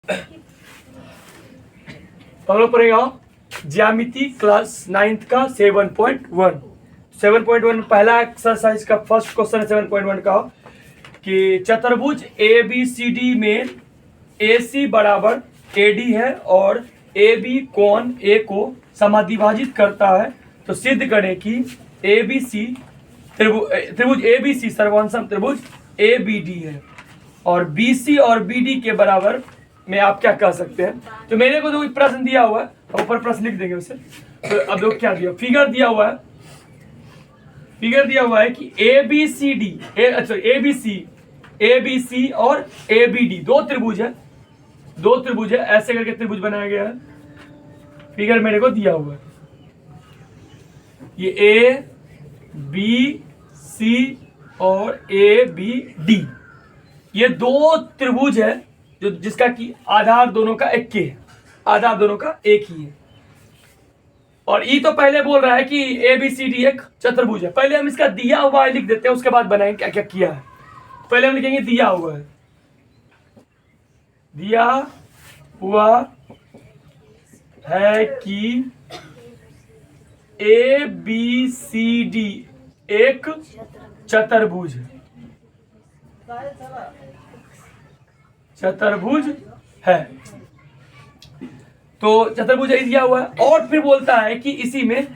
तो हम लोग पढ़ेगा ज्यामिति क्लास 9th का 7.1। 7.1 पहला एक्सरसाइज का फर्स्ट क्वेश्चन है 7.1 का कि चतुर्भुज ABCD में AC बराबर AD है और AB कोण A को समाधिभाजित करता है, तो सिद्ध करें कि ABC त्रिभुज ABC सर्वांशम त्रिभुज ABD है और BC और BD के बराबर में आप क्या कह सकते हैं। तो मेरे को तो कोई प्रश्न दिया हुआ है, ऊपर प्रश्न लिख देंगे उसे। तो अब लोग क्या दिया, फिगर दिया हुआ है कि ABC और ABD दो त्रिभुज है, ऐसे करके त्रिभुज बनाया गया है। फिगर मेरे को दिया हुआ है, ये ABC और ABD ये दो त्रिभुज है जो जिसका कि आधार दोनों का एक ही है। और ई तो पहले बोल रहा है कि ABCD एक चतुर्भुज है। पहले हम इसका दिया हुआ है लिख देते हैं, उसके बाद बनाएंगे क्या क्या किया है। पहले हम लिखेंगे दिया हुआ है कि ABCD एक चतुर्भुज है। तो चतुर्भुज दिया हुआ है और फिर बोलता है कि इसी में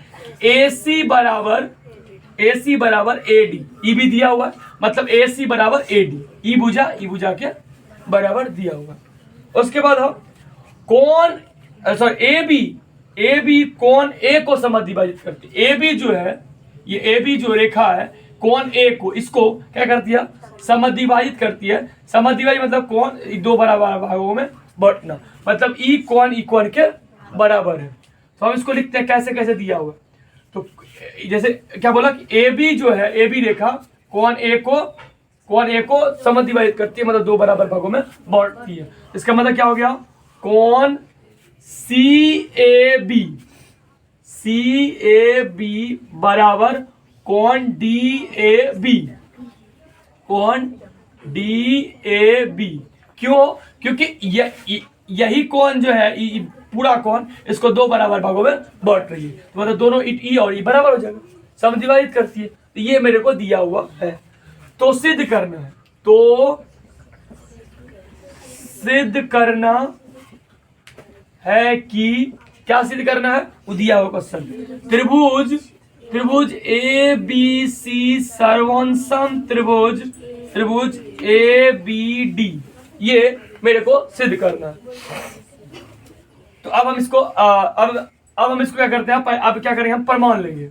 AC बराबर AD, ई भी दिया हुआ है, मतलब AC बराबर AD, ई भुजा के बराबर दिया हुआ है। उसके बाद हम कोण AB कोण A को समद्विभाजित करती है। AB जो है, ये AB जो रेखा है कोण A को, इसको क्या करती है, समद्विभाजित करती है। समद्विभाजित मतलब कोण दो बराबर भागों में बांटना, मतलब ई कोण के बराबर है। तो हम इसको लिखते हैं कैसे दिया हुआ। तो जैसे क्या बोला कि AB जो है, AB रेखा कोण A को समद्विभाजित करती है, मतलब दो बराबर भागों में बांटती है। इसका मतलब क्या हो गया, कोण CAB बराबर कोण DAB। क्यों? क्योंकि यही कोण जो है, पूरा कोण इसको दो बराबर भागों में बांट रही है, तो मतलब दोनों ई और ई बराबर हो जाएगा, समद्विभाजित करती है। तो ये मेरे को दिया हुआ है, तो सिद्ध करना है कि क्या सिद्ध करना है, वो दिया हुआ क्वेश्चन। त्रिभुज ABC सर्वांशम त्रिभुज ABD ये मेरे को सिद्ध करना है। तो अब हम इसको क्या करते हैं, अब क्या करेंगे, हम प्रमाण लेंगे।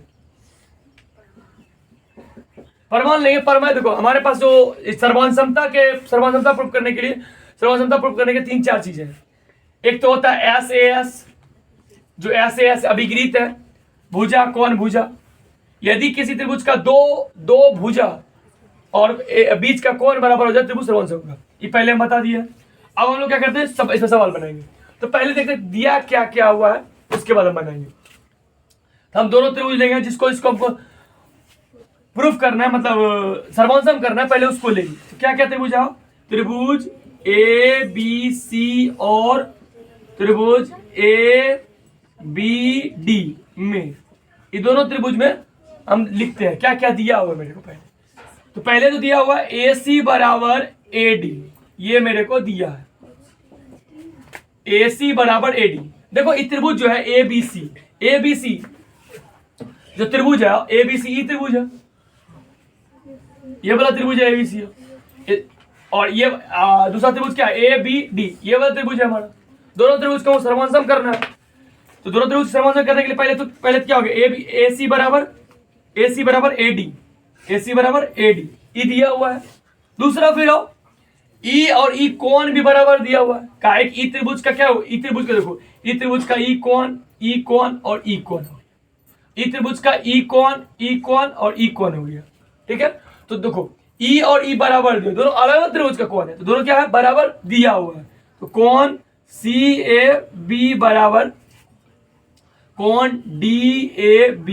देखो हमारे पास जो सर्वांशमता प्रूफ करने के 3-4 चीजें हैं। एक तो होता है SAS, जो SAS अभिगृहित है, भुजा कोण भुजा। यदि किसी त्रिभुज का दो भुजा और बीच का कोण बराबर हो जाए, त्रिभुज सर्वांशम का, ये पहले हम बता दिए। अब हम लोग क्या करते हैं, सब इसमें सवाल बनाएंगे। तो पहले देखते हैं दिया क्या हुआ है, उसके बाद हम बनाएंगे। तो हम दोनों त्रिभुज लेंगे इसको हमको प्रूफ करना है, मतलब सर्वांशम करना है, पहले उसको लेंगे। तो क्या त्रिभुज है, त्रिभुज ABC और त्रिभुज ABD में, ये दोनों त्रिभुज में हम लिखते हैं क्या दिया हुआ है मेरे को। तो पहले तो दिया हुआ AC बराबर AD, ये मेरे को दिया है AC बराबर AD। देखो ये त्रिभुज जो है ABC जो त्रिभुज है ABC, ये त्रिभुज है, ये वाला त्रिभुज है ABC है, और ये दूसरा त्रिभुज क्या है, ABD, ये वाला त्रिभुज है हमारा। दोनों त्रिभुज को सर्वांशम करना है। तो दोनों त्रिभुज सर्वांशम करने के लिए पहले क्या हो गया, AC बराबर AD, ई दिया हुआ है। दूसरा फिर आओ ई और ई कोण भी बराबर दिया हुआ है। का एक ई त्रिभुज का क्या हो, ई त्रिभुज का देखो, ई त्रिभुज का ई कोण और ई कोण, ई त्रिभुज का ई कोण और ई कोण हो गया। ठीक है, तो देखो ई और ई बराबर दिए, दोनों अलग अलग त्रिभुज का कोण है, तो दोनों क्या है, बराबर दिया हुआ है। तो कोण CAB बराबर कोण DAB,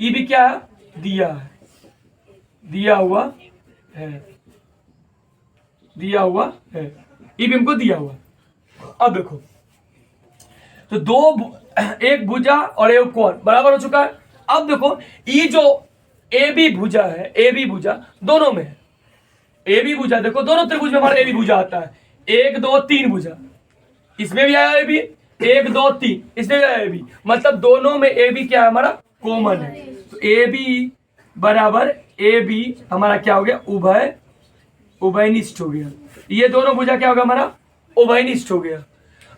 ई भी क्या है, दिया हुआ है, ई भी हमको दिया हुआ। अब देखो, तो एक भुजा और एक कोण बराबर हो चुका है। अब देखो ये जो ए बी भुजा है, ए बी भुजा दोनों में है, ए बी भुजा देखो दोनों त्रिभुज में हमारा ए बी भुजा आता है, 1 2 3 भुजा, इसमें भी आया ए बी, 1 2 3 इसमें भी आया ए बी, मतलब दोनों में ए बी क्या है हमारा कॉमन है। तो ए बी बराबर ए बी हमारा क्या हो गया, उभयनिष्ठ हो गया। ये दोनों भुजा क्या होगा हमारा, उभयनिष्ठ हो गया।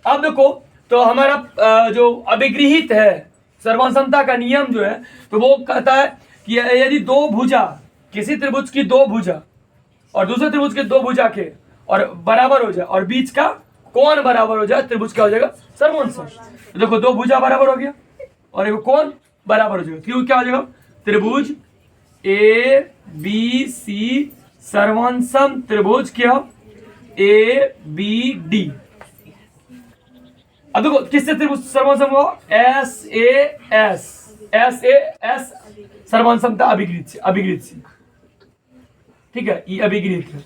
अब देखो तो हमारा जो अभिगृहित है सर्वसमता का नियम जो है, तो वो कहता है कि यदि दो भुजा, किसी त्रिभुज की दो भुजा और दूसरे त्रिभुज के दो भुजा के और बराबर हो जाए और बीच का कोण बराबर हो जाए, त्रिभुज क्या हो जाएगा, सर्वसम। तो देखो दो भुजा बराबर हो गया और एक कोण बराबर हो जाएगा, क्यों क्या हो जाएगा, त्रिभुज ए बी सी सर्वसम त्रिभुज क्या, ए बी डी। अब देखो किससे त्रिभुज सर्वसम हुआ, एस ए एस सर्वसमता अभिगृहित से, ठीक है, ये अभिगृहित है,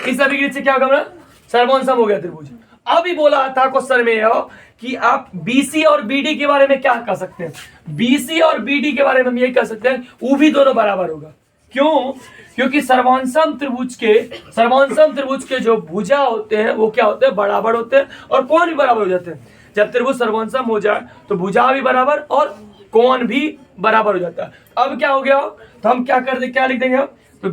इस अभिगृहित से क्या होगा हमारा सर्वसम हो गया त्रिभुज। अभी बोला था क्वेश्चन में कि आप बीसी और बीडी के बारे में क्या कह सकते हैं, बीसी और बीडी के बारे में हम यही कह सकते हैं वो भी दोनों बराबर होगा। क्यों, क्योंकि सर्वसम त्रिभुज के जो भुजा होते हैं वो क्या होते हैं, बराबर होते हैं और कोण भी बराबर हो जाते हैं। जब त्रिभुज सर्वसम हो जाए तो भुजा भी बराबर और कोण भी बराबर हो जाता है। अब क्या हो गया, तो हम क्या लिख देंगे, तो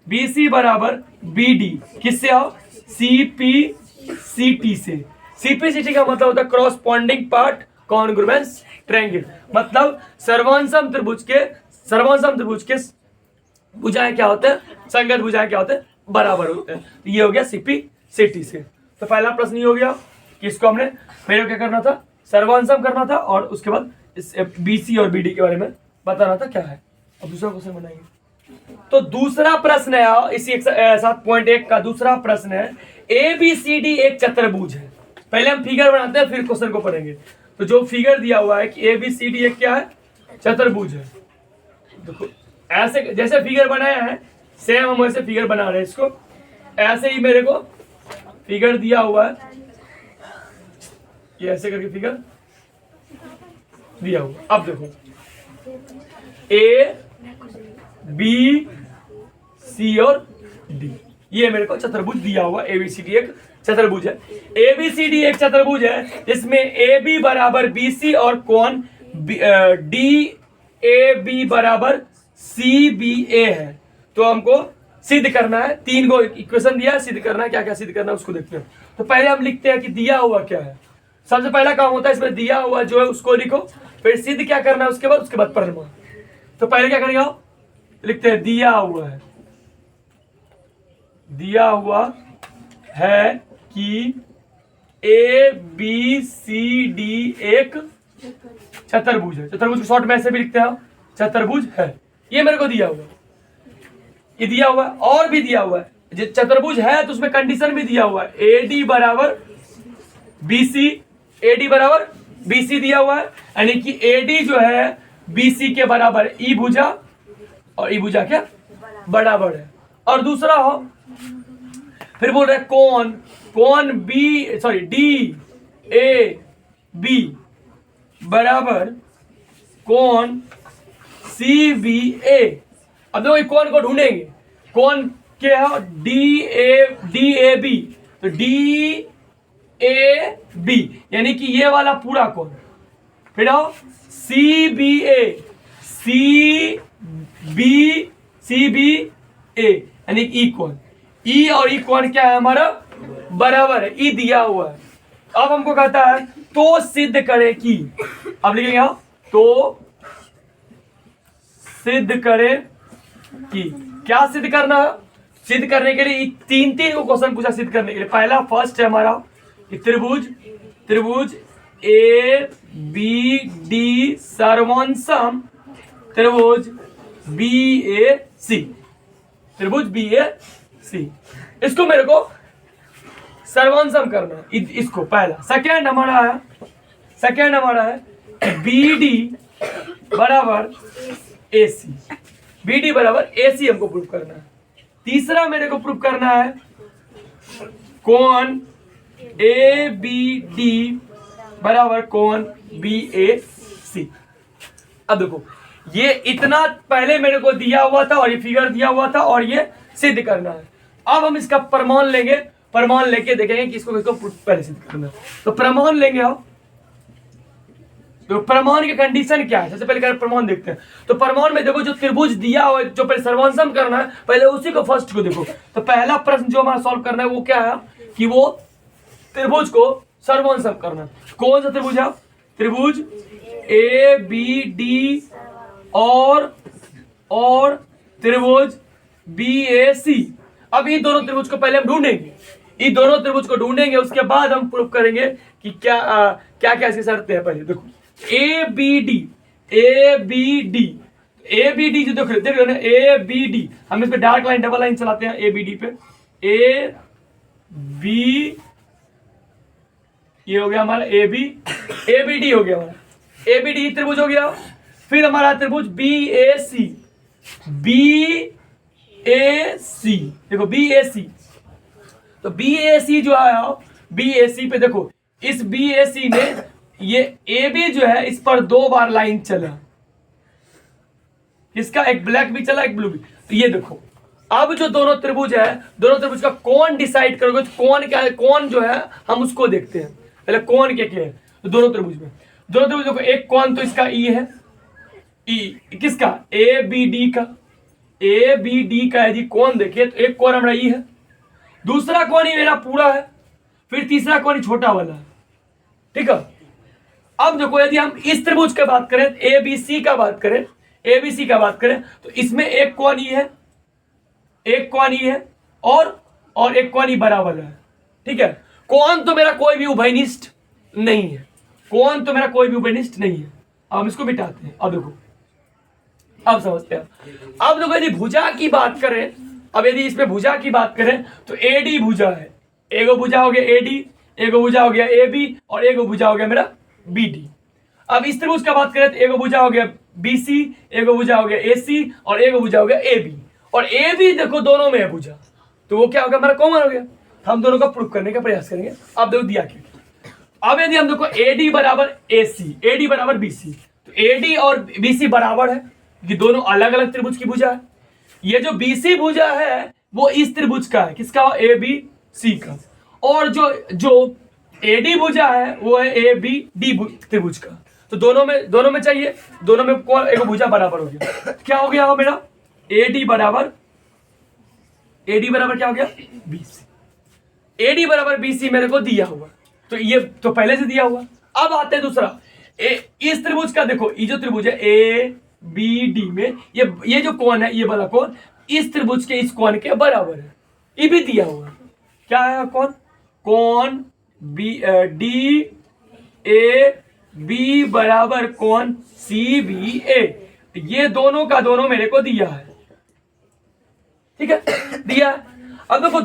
बीसी बराबर बीडी किससे आओ, सीपी से। सीपीसीटी का मतलब होता है क्रॉसपॉन्डिंग पार्ट कॉन्ग्रुएंस ट्रायंगल, मतलब सर्वसम त्रिभुज के भुजाएं क्या होते हैं, संगत भुजाएं क्या होते हैं, बराबर होते हैं। तो ये हो गया सीपीसीटी से। तो पहला प्रश्न ये हो गया कि इसको हमने मेरे को क्या करना था, सर्वसम करना था और उसके बाद इस बीसी और बीडी के बारे में बताना था क्या है। अब दूसरा क्वेश्चन बनाएंगे। तो दूसरा प्रश्न है इसी 7.1 का दूसरा प्रश्न है, ए बी सी डी एक चतुर्भुज है। पहले हम फिगर बनाते हैं फिर क्वेश्चन को पढ़ेंगे। तो जो फिगर दिया हुआ है कि ए बी सी डी एक क्या है, चतुर्भुज है। देखो ऐसे जैसे फिगर बनाया है सेम हम वैसे फिगर बना रहे हैं इसको, ऐसे ही मेरे को फिगर दिया हुआ है, ये ऐसे करके फिगर दिया हुआ। अब देखो ए बी सी और डी, ये मेरे को चतुर्भुज दिया हुआ, एबीसीडी एक चतुर्भुज है। एबीसीडी एक चतुर्भुज है जिसमें ए बी बराबर बी सी और कोण डी ए बी बराबर सी बी ए है। तो हमको सिद्ध करना है, 3 को इक्वेशन दिया है, सिद्ध करना है, क्या क्या सिद्ध करना है उसको देखते हैं। तो पहले हम लिखते हैं कि दिया हुआ क्या है। सबसे पहला काम होता है इसमें दिया हुआ जो है उसको लिखो, फिर सिद्ध क्या करना है उसके बाद परिणाम। तो पहले क्या करेंगे आप, लिखते हैं दिया हुआ है कि ए बी सी डी एक चतुर्भुज है। चतुर्भुज को शॉर्ट में ऐसे भी लिखते हैं चतुर्भुज है, ये मेरे को दिया हुआ, ये दिया हुआ है। और भी दिया हुआ है चतुर्भुज है तो उसमें कंडीशन भी दिया हुआ है, ए डी बराबर बी सी दिया हुआ है, यानी कि ए डी जो है बी सी के बराबर ई भुजा और ई भुजा क्या बराबर है। और दूसरा हो फिर बोल रहे कोण डी ए बी बराबर कोण सी बी ए। अब देखो कोण को ढूंढेंगे, कोण क्या है, डी ए बी, तो डी ए बी यानी कि ये वाला पूरा कोण, फिर आओ सी बी ए यानी ई कोण, ई और ई कोण क्या है हमारा बराबर है, ई दिया हुआ है। अब हमको कहता है तो सिद्ध करे कि, अब लिखेंगे आप तो सिद्ध करे कि, क्या सिद्ध करना है, सिद्ध करने के लिए 3 को क्वेश्चन पूछा सिद्ध करने के लिए। पहला फर्स्ट है हमारा कि त्रिभुज ए बी डी सर्वसम त्रिभुज बी ए सी, त्रिभुज बी ए सी, इसको मेरे को सर्वसम करना है इसको पहला। सेकेंड हमारा है बी डी बराबर ए सी, बी डी बराबर ए सी हमको प्रूफ करना है। तीसरा मेरे को प्रूफ करना है कोण ए बी डी बराबर कोण बी ए सी। अब देखो ये इतना पहले मेरे को दिया हुआ था और ये फिगर दिया हुआ था और ये सिद्ध करना है। अब हम इसका प्रमाण लेंगे, प्रमाण लेके देखेंगे कि इसको पहले सिद्ध करना है। तो प्रमाण लेंगे आप, तो प्रमाण की कंडीशन क्या है, सबसे पहले प्रमाण देखते हैं। तो प्रमाण में देखो जो त्रिभुज दिया हुआ है, जो पहले सर्वनाम करना है, पहले उसी को फर्स्ट को देखो। तो पहला प्रश्न जो हमारा सॉल्व करना है वो क्या है कि वो त्रिभुज को सर्वनाम करना है। कौन सा त्रिभुज है? त्रिभुज ए बी डी और त्रिभुज बी ए सी। अब ये दोनों त्रिभुज को पहले हम ढूंढेंगे, ये दोनों त्रिभुज को ढूंढेंगे, उसके बाद हम प्रूव करेंगे कि क्या क्या क्या इसकी शर्तें हैं। पहले देखो ए बी डी जो देख रहे हो ना, ए बी डी, हम इस पे डार्क लाइन डबल लाइन चलाते हैं ए बी डी पे। ए बी, ये हो गया हमारा ए बी डी हो गया हमारा, ए बी डी त्रिभुज हो गया। फिर हमारा त्रिभुज बी ए सी, देखो बी ए सी। तो बी ए सी जो है, बी ए सी पे देखो, इस बी ए सी में ये ए बी जो है इस पर 2 बार लाइन चला, इसका एक ब्लैक भी चला एक ब्लू भी। तो ये देखो अब जो दोनों त्रिभुज है, दोनों त्रिभुज का कौन डिसाइड करोगे, कौन क्या है, कौन जो है हम उसको देखते हैं। पहले कौन क्या है तो दोनों त्रिभुज में, दोनों त्रिभुज देखो, एक कौन तो इसका ई है, ई किसका, ए बी डी का, ए बी डी का यदि कौन देखिए तो एक कौन हमारा ई है, दूसरा कौन ही मेरा पूरा है, फिर तीसरा कौन ही छोटा वाला है। ठीक है, अब देखो यदि हम इस त्रिभुज की बात करें, ए बी सी का बात करें, ए बी सी का बात करें, तो इसमें एक कौन ई है, एक कौन ई है और एक कौन ई बराबर है। ठीक है, कौन तो मेरा कोई भी उभयनिष्ठ नहीं है, कौन तो मेरा कोई भी उभयनिष्ठ नहीं है। अब हम इसको मिटाते हैं। अब देखो, अब समझते हैं। अब देखो यदि भुजा की बात करें, अब यदि इसमें भुजा की बात करें तो एडी भुजा है, एगो भुजा हो गया एडी, एगो भुजा हो गया ए बी और एगो भुजा हो गया मेरा बी डी। अब इस त्रिभुज का बात करें तो एगो भुजा हो गया बी सी, एगो भुजा हो गया ए सी और एगो भुजा हो गया ए बी, और ए बी देखो दोनों में है भुजा, तो वो क्या हो गया हमारा कॉमन हो गया। हम दोनों का प्रूफ करने का प्रयास करेंगे। अब देखो दिया क्या, अब यदि हम देखो एडी बराबर ए सी, एडी बराबर बी सी, तो एडी और बी सी बराबर है, ये दोनों अलग अलग त्रिभुज की भुजा है। ये जो बी सी भुजा है वो इस त्रिभुज का है, किसका, ए बी सी का, और जो एडी भुजा है वो है ए बी डी त्रिभुज का। तो दोनों में चाहिए, दोनों में कौन एक भुजा बराबर हो गया। क्या हो गया मेरा एडी बराबर क्या हो गया बी सी, एडी बराबर बी सी मेरे को दिया हुआ, तो ये तो पहले से दिया हुआ। अब आते हैं दूसरा, इस त्रिभुज का देखो, ये जो त्रिभुज है ए बी डी में ये जो कोण है, ये वाला कोण इस त्रिभुज के इस कोण के बराबर है, ये भी दिया हुआ। क्या है कोण बी डी ए बी बराबर कोण सी बी ए, ये दोनों का दोनों मेरे को दिया है। ठीक है, दिया। अब देखो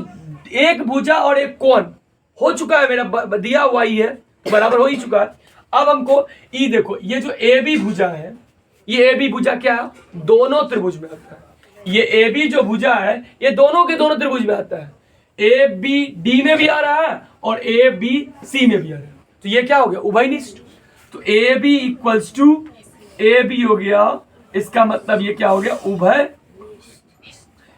एक भुजा और एक कोण हो चुका है मेरा, दिया हुआ ही है, बराबर हो ही चुका है। अब हमको ई देखो, ये जो ए बी भुजा है, ये ए बी भुजा क्या है, दोनों त्रिभुज में आता है। ये ए बी जो भुजा है ये दोनों के दोनों त्रिभुज में आता है, ए बी डी में भी आ रहा है और ए बी सी में भी आ रहा है। तो ये क्या हो गया उभयनिष्ठ। तो A B equals to A B हो गया, इसका मतलब ये क्या हो गया उभय,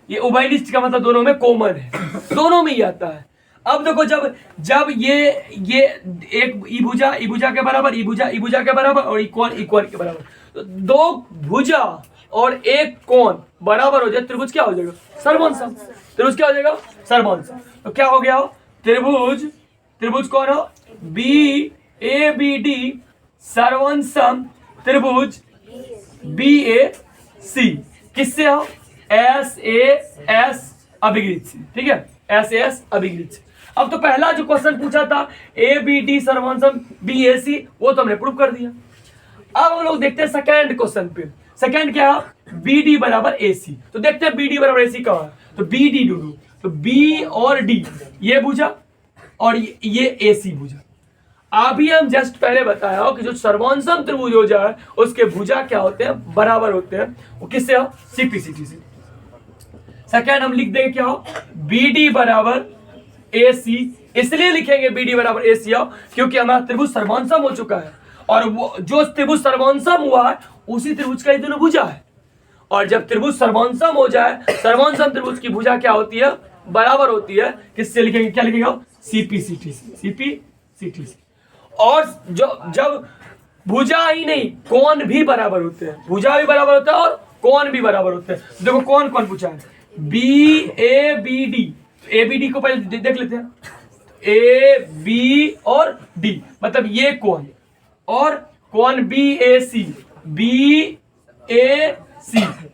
ये उभयनिष्ठ का मतलब दोनों में कॉमन है, दोनों में ही आता है। अब देखो जब ये एक ई भुजा के बराबर, ई भुजा के बराबर और ई कोण के बराबर, तो दो भुजा और एक कोण बराबर हो जाए, त्रिभुज क्या हो जाएगा सर्वनाम। त्रिभुज क्या हो जाएगा सर्वनाम। तो क्या हो गया त्रिभुज कौन हो, बी ए बी डी सर्वनाम त्रिभुज बी ए सी, किससे हो, एस ए एस अभिगृत से। ठीक है, एस ए एस अभिगृत से। अब तो पहला जो क्वेश्चन पूछा था ए बी डी सर्वनाम बी ए सी, वो तो हमने प्रूव कर दिया। अब हम लोग देखते हैं सेकंड क्वेश्चन पे। सेकंड क्या है, बी डी बराबर ए सी। तो देखते हैं बी डी बराबर ए सी कहाँ है, तो बी डी ढूंढो, तो बी और डी ये भुजा और ये ए सी भुजा। अभी हम जस्ट पहले बताया हो कि जो सर्वनाम त्रिभुज हो जाए उसके भुजा क्या होते हैं, बराबर होते हैं। वो किससे हो, सीपीसीटी से। सेकंड हम लिख देंगे क्या हो, बी डी बराबर ए सी, इसलिए लिखेंगे BD बराबर AC क्योंकि हमारा त्रिभुज सर्वांसम हो चुका है, और वो जो त्रिभुज सर्वांसम हुआ है उसी त्रिभुज का ही दोनों भुजा है। और जब त्रिभुज सर्वांसम हो जाए, सर्वांसम त्रिभुज की भुजा क्या होती है, बराबर होती है, किससे लिखेंगे, क्या लिखेंगे, CPCT से, CPCT से। और जब भुजा ही नहीं कोण भी बराबर होते हैं, भुजा भी बराबर होता है और कोण भी बराबर होते हैं। देखो कौन कौन पूछा है, BABD, ABD को पहले देख लेते हैं, AB और D मतलब ये कोण, और कोण BAC, BAC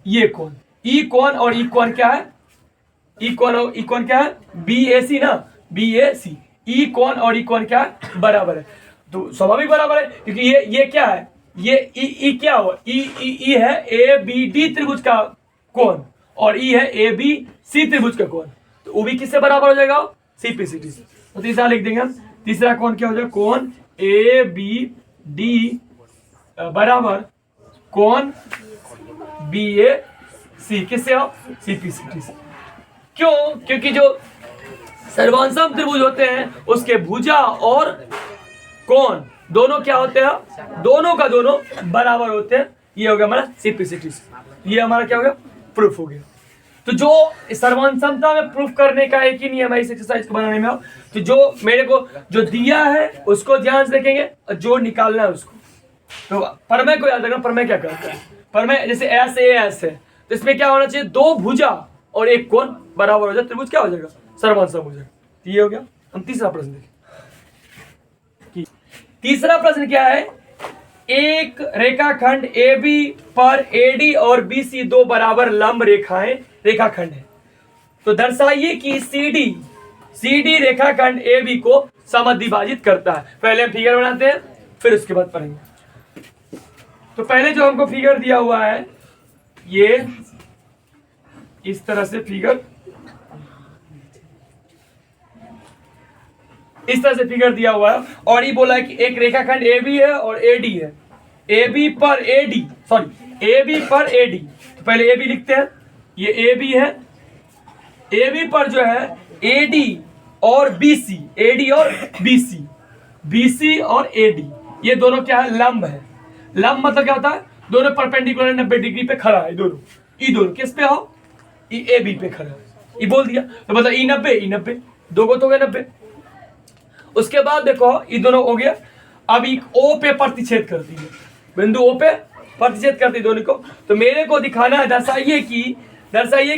ये कोण, ई कोण और ई कोण क्या है, ई कोण और ई कोण क्या है, BAC ना, BAC, ई कोण और ई कोण क्या है, बराबर है। तो स्वाभाविक बराबर है क्योंकि ये क्या है, ये ई क्या हुआ, ई है ABD त्रिभुज का कोण, और ई है ABC त्रिभुज का कोण, तो वो भी किससे बराबर हो जाएगा, CPCT से। तो तीसरा लिख देंगे हम, तीसरा कोण क्या हो जाएगा, कोण ABD बराबर कोण BAC, किससे हो, CPCT से। क्यों, क्योंकि जो सर्वांसम त्रिभुज होते हैं उसके भुजा और कोण दोनों क्या होते हैं, दोनों का दोनों बराबर होते हैं। ये हो गया हमारा CPCT से, ये हमारा क्या हो गया, प्रूफ हो गया। तो जो सर्वांसमता में प्रूफ करने का एक ही नियम है इस एक्सरसाइज को बनाने में, तो जो मेरे को जो दिया है उसको ध्यान से देखेंगे और जो निकालना है उसको। तो प्रमेय को याद रखना, प्रमेय क्या करता है, प्रमेय जैसे ऐस है तो इसमें क्या होना चाहिए, दो भुजा और एक कोण बराबर हो जाए, त्रिभुज क्या हो जाएगा, सर्वांसम हो जाएगा। तो ये हो गया। हम तीसरा प्रश्न देखें। तीसरा प्रश्न क्या है, एक रेखाखंड AB पर AD और BC दो बराबर लंब रेखाखंड है, तो दर्शाइए कि CD रेखाखंड AB को समद्विभाजित करता है। पहले हम फिगर बनाते हैं फिर उसके बाद पढ़ेंगे। तो पहले जो हमको फिगर दिया हुआ है ये इस तरह से फिगर, इस तरह से फिगर दिया हुआ है, और ये बोला है कि एक रेखाखंड AB है और AD है, AB पर AD। तो पहले AB लिखते हैं, ये AB है, AB पर जो है AD और BC और AD ये दोनों क्या है, लंब है। लंब मतलब क्या होता है, दोनों परपेंडिकुलर 90 डिग्री पे खड़ा है, दोनों किस पे हो, AB पे खड़ा है, ये बोल दिया। तो मतलब ई 90 दो को तो गए 90। उसके बाद देखो ये दोनों हो गया, अब O पे प्रतिच्छेद करती है, बिंदु O पे प्रतिच्छेद करती है दोनों को। तो मेरे को दिखाना है, दर्शाइए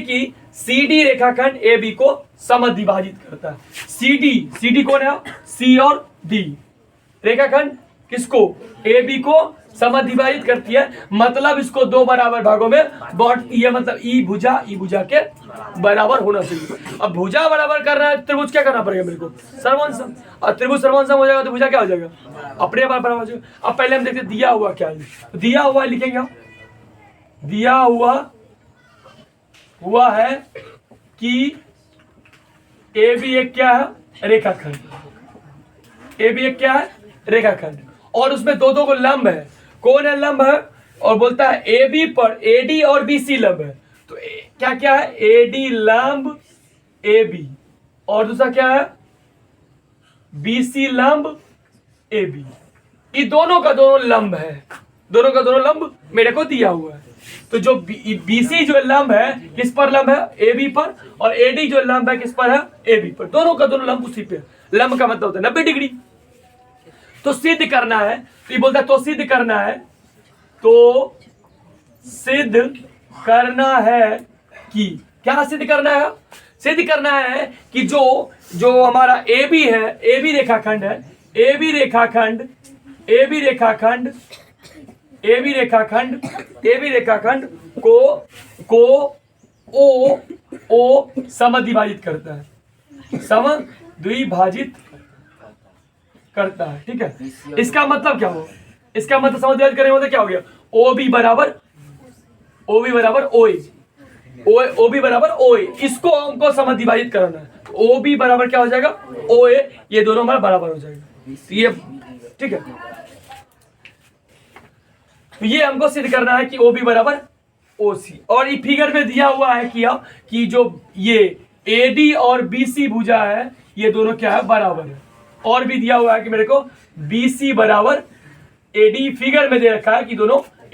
कि CD रेखाखंड AB को समद्विभाजित करता है। CD कौन है, C और D रेखाखंड किसको, AB को समद्विभाजित करती है, मतलब इसको दो बराबर भागों में बांटती है, मतलब ई भुजा के बराबर होना चाहिए। अब भुजा बराबर करना है, त्रिभुज क्या करना पड़ेगा मेरे को, सर्वांसम, और त्रिभुज सर्वांसम हो जाएगा तो भुजा क्या हो जाएगा, अपने बराबर हो जाएगा। अब पहले हम देखते दिया हुआ क्या है, दिया हुआ लिखेंगे, दिया हुआ है कि AB एक क्या है, रेखाखंड, AB एक क्या है, रेखाखंड, और उसमें दो को लंब है। कौन है लंब है, और बोलता है AB पर AD और BC लंब है। तो क्या है, AD लंब AB, और दूसरा क्या है, BC लंब AB। ये दोनों का दोनों लंब है, दोनों का दोनों लंब मेरे को दिया हुआ है। तो जो BC जो लंब है किस पर लंब है, AB पर, और AD जो लंब है किस पर है, AB पर, दोनों का दोनों लंब उसी पे। लंब का मतलब होता है 90 डिग्री। तो सिद्ध करना है, तो ये बोलता है तो सिद्ध करना है कि क्या सिद्ध करना है, सिद्ध करना है कि जो हमारा AB है, AB रेखाखंड को O समद्विभाजित करता है, समद्विभाजित करता है, ठीक है। इसका मतलब क्या हो, इसका मतलब समद्विभाजित करने में क्या हो गया, OB बराबर OA, इसको हमको समद्विभाजित करना है। तो OB बराबर क्या हो जाएगा, OA, ये दोनों हमारा बराबर हो जाएगा, ये ठीक है। तो ये हमको सिद्ध करना है कि OB बराबर OC, और ये फिगर में दिया हुआ है कि जो ये AD और BC भुजा है ये दोनों क्या है, बराबर है। और भी दिया हुआ है कि मेरे को BC बराबर AD, फिगर में दे रखा है कि ये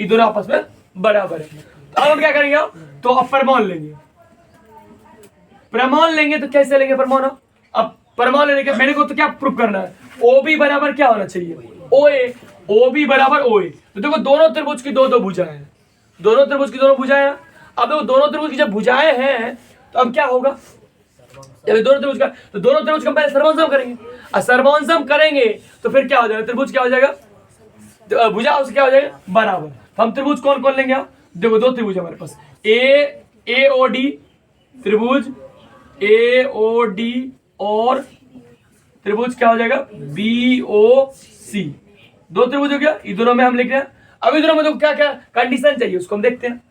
दोनों आपस में बराबर है। तो अब हम क्या करेंगे, तो अब प्रमाण लेंगे। प्रमाण लेंगे तो कैसे लेंगे प्रमाण? अब प्रमाण लेने के मेरे को तो क्या प्रूफ करना है, OB बराबर क्या होना चाहिए, OA, OB बराबर OA। तो देखो दोनों त्रिभुज की दो भुजाएं हैं, दोनों त्रिभुज की दोनों भुजाएं हैं। अब देखो दोनों त्रिभुज की जब भुजाएं हैं तो अब क्या होगा, जब दोनों त्रिभुज का, तो दोनों त्रिभुज का पहले सर्वंसम करेंगे, और सर्वंसम करेंगे तो फिर क्या हो जाएगा, त्रिभुज क्या हो जाएगा, तो भुजा उससे क्या हो जाएगा, बराबर। हम त्रिभुज कौन कौन लेंगे, देखो दो त्रिभुज हमारे पास, AOD त्रिभुज, AOD और त्रिभुज क्या हो जाएगा, BOC। दो त्रिभुज हो गया, इन दोनों में हम लिख रहे हैं। अभी दोनों में तो क्या क्या कंडीशन चाहिए उसको हम देखते हैं।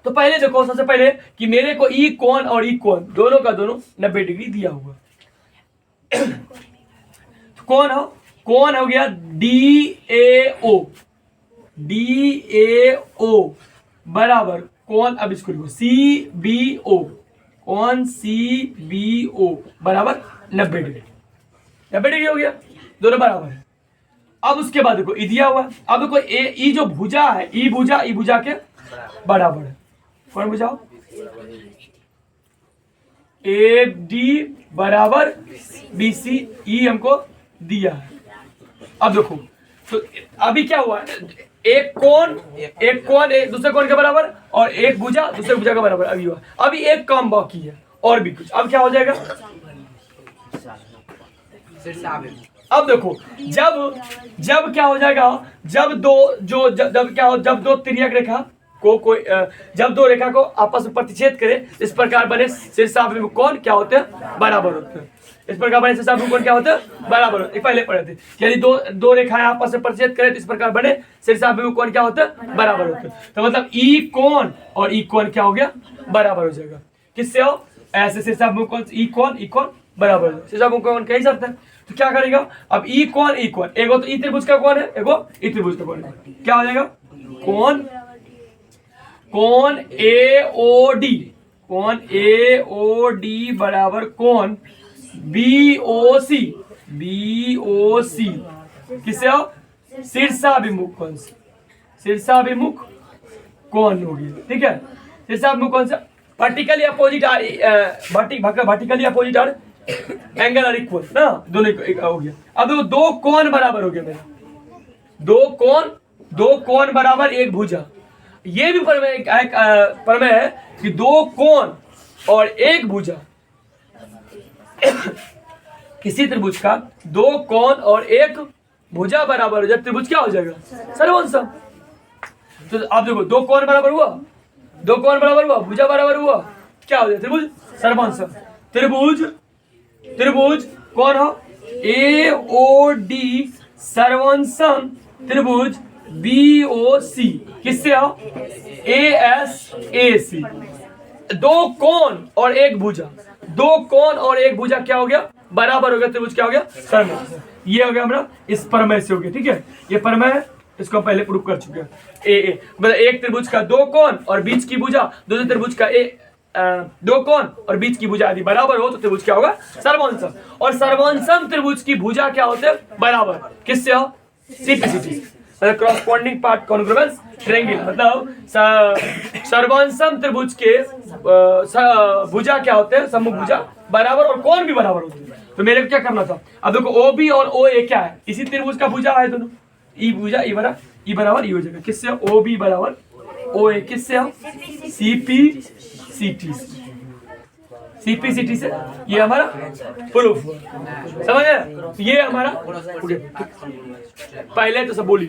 तो पहले देखो, सबसे पहले कि मेरे को ई कोण और ई कोण दोनों का दोनों 90 डिग्री दिया हुआ। तो कौन हो गया DAO बराबर कौन, अब इसको लिखो CBO, कौन CBO बराबर 90 डिग्री, 90 डिग्री हो गया, दोनों बराबर है। अब उसके बाद देखो ई दिया हुआ, अब देखो ई जो भुजा है, ई भुजा के बराबर है। कौन भुजा, AD बराबर BC, ई हमको दिया है। अब देखो तो अभी क्या हुआ, एक कोण एक दूसरे कोण के बराबर, और एक भुजा दूसरे भुजा के बराबर अभी हुआ। अभी एक काम बाकी है और भी कुछ, अब क्या हो जाएगा, अब देखो जब क्या हो जाएगा, जब दो तिर्यक रेखा को जब दो रेखा को आपस में प्रतिच्छेद करे, इस प्रकार बने शीर्षाभिमुख कोण क्या होते हैं, बराबर होते हैं। इस प्रकार बने शीर्षाभिमुख कोण क्या होते हैं, बराबर होते हैं। पहले पढ़े थे, यदि दो रेखाएं आपस में प्रतिच्छेद करें तो इस प्रकार बने शीर्षाभिमुख कोण क्या होते हैं, बराबर होते हैं। तो मतलब ई कोण और ई कोण क्या हो गया, बराबर हो जाएगा। किससे हो, ऐसे शीर्षाभिमुख कोण ई कोण बराबर हो, शीर्षाभिमुख कोण कह ही सकते हैं। तो क्या करेगा, अब ई कोण एगो तो ई त्रिभुज का कोण है, एगो ई त्रिभुज का कोण है, क्या हो जाएगा, कोण AOD बराबर कोण BOC, किससे हो, शीर्षाभिमुख कोण से, शीर्षाभिमुख कोण होगी, ठीक है। शीर्षाभिमुख कोण से vertically opposite are angle are equal ना, दोनों हो गया। अब देखो दो कोण बराबर हो गया मेरा, दो कोण बराबर एक भुजा। ये भी प्रमेय है कि दो कोण और एक भुजा, किसी त्रिभुज का दो कोण और एक भुजा बराबर हो जाए, त्रिभुज क्या हो जाएगा, सर्वंसम। तो अब देखो दो कोण बराबर हुआ, भुजा बराबर हुआ, क्या हो जाए, त्रिभुज सर्वंसम। त्रिभुज कौन हो, AOD सर्वंसम त्रिभुज BOC, किससे हो, ASAC। दो कोण और एक भुजा क्या हो गया, बराबर हो गया, त्रिभुज क्या हो गया, सर्वंसम। ये हो गया हमारा इस प्रमेय से हो गया, ठीक है। ये प्रमेय है, इसको पहले प्रूव कर चुके हैं। मतलब एक त्रिभुज का दो कोण और बीच की भुजा, दूसरे त्रिभुज का दो कोण और बीच की भुजा यदि बराबर हो तो त्रिभुज क्या होगा, सर्वंसम। और सर्वंसम त्रिभुज की भुजा क्या होते हैं, बराबर, किससे हो, CPCT, corresponding part congruence triangle. मतलब सर्वंसम त्रिभुज के भुजा क्या होते हैं, सम्मुख भुजा बराबर, और कोण भी बराबर होते हैं। तो मेरे को क्या करना था, अब देखो OB और OA क्या है, इसी त्रिभुज का भुजा है दोनों, ई भुजा ई बराबर ई हो जाएगा, किससे, OB बराबर OA, किससे, CPCT से। ये हमारा प्रूफ समझ गए, ये हमारा पहले तो सब बोली।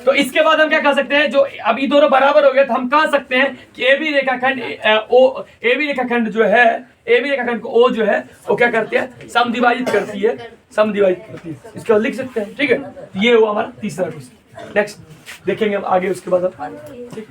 तो इसके बाद हम क्या कर सकते हैं, जो अभी दोनों बराबर हो गए, तो हम कह सकते हैं कि AB रेखाखंड जो है, AB रेखाखंड को O जो है वो क्या करती है, समद्विभाजित करती है। इसके बाद लिख सकते हैं, ठीक है। ये हुआ हमारा तीसरा क्वेश्चन। नेक्स्ट देखेंगे हम आगे उसके बाद, ठीक।